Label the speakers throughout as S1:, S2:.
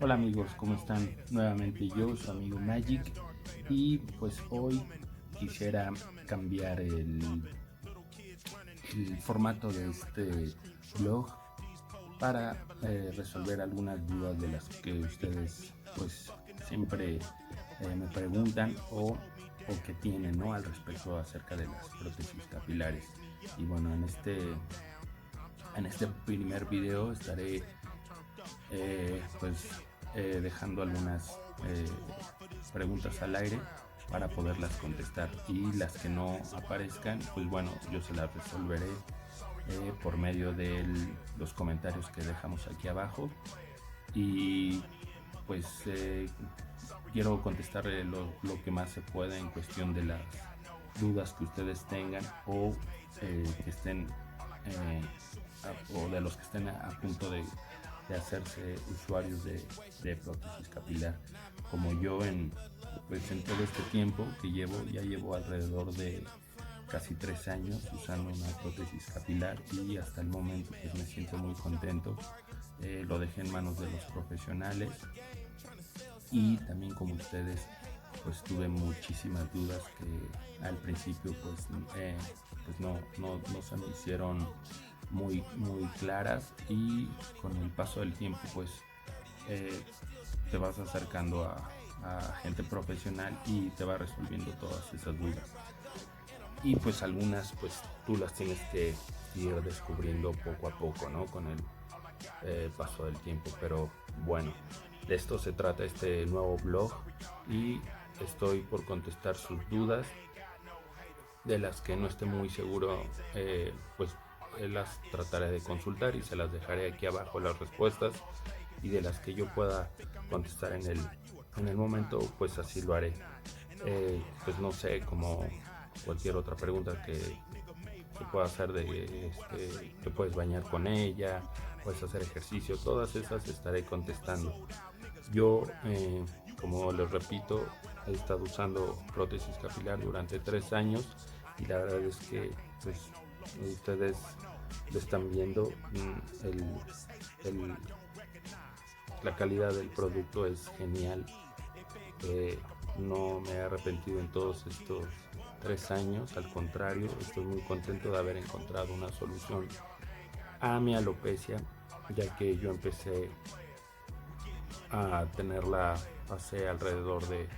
S1: Hola amigos, ¿cómo están? Nuevamente yo, su amigo Magic, y pues hoy quisiera cambiar el formato de este blog para resolver algunas dudas de las que ustedes pues siempre me preguntan o que tienen, ¿no?, al respecto acerca de las prótesis capilares. Y bueno, en este primer video estaré dejando algunas preguntas al aire para poderlas contestar, y las que no aparezcan, pues bueno, yo se las resolveré por medio de los comentarios que dejamos aquí abajo. Y pues quiero contestar lo que más se pueda en cuestión de las dudas que ustedes tengan o que estén o de los que estén a punto de hacerse usuarios de prótesis capilar, como yo pues en todo este tiempo que ya llevo alrededor de casi 3 años usando una prótesis capilar, y hasta el momento pues me siento muy contento. Lo dejé en manos de los profesionales, y también como ustedes pues tuve muchísimas dudas que al principio pues no se me hicieron muy claras, y con el paso del tiempo pues te vas acercando a gente profesional y te va resolviendo todas esas dudas, y pues algunas pues tú las tienes que ir descubriendo poco a poco, ¿no?, con el paso del tiempo. Pero bueno, de esto se trata este nuevo blog, y estoy por contestar sus dudas. De las que no esté muy seguro, pues las trataré de consultar y se las dejaré aquí abajo las respuestas, y de las que yo pueda contestar en el momento, pues así lo haré. Pues no sé, como cualquier otra pregunta que pueda hacer de te puedes bañar con ella, puedes hacer ejercicio, todas esas estaré contestando. Yo, como les repito, he estado usando prótesis capilar durante 3 años, y la verdad es que pues ustedes lo están viendo, la calidad del producto es genial. No me he arrepentido en todos estos 3 años, al contrario, estoy muy contento de haber encontrado una solución a mi alopecia, ya que yo empecé a tenerla hace alrededor de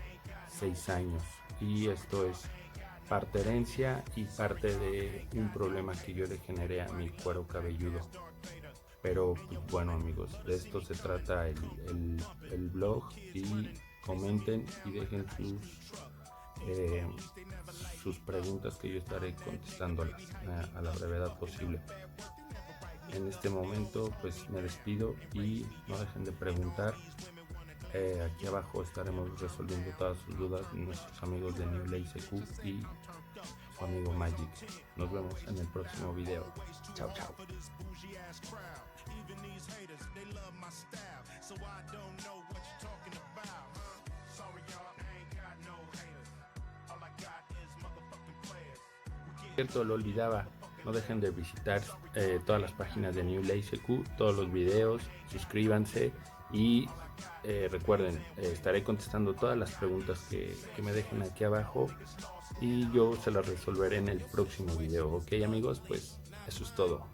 S1: 6 años, y esto es parte herencia y parte de un problema que yo le generé a mi cuero cabelludo. Pero pues, bueno amigos, de esto se trata el blog, y comenten y dejen sus preguntas, que yo estaré contestándolas a la brevedad posible. En este momento pues me despido, y no dejen de preguntar. Aquí abajo estaremos resolviendo todas sus dudas, nuestros amigos de New LaceQ y su amigo Magic. Nos vemos en el próximo video. Chao, chao. Cierto, lo olvidaba, no dejen de visitar todas las páginas de New LaceQ, todos los videos, suscríbanse, y recuerden, estaré contestando todas las preguntas que me dejen aquí abajo, y yo se las resolveré en el próximo video. Ok amigos, pues eso es todo.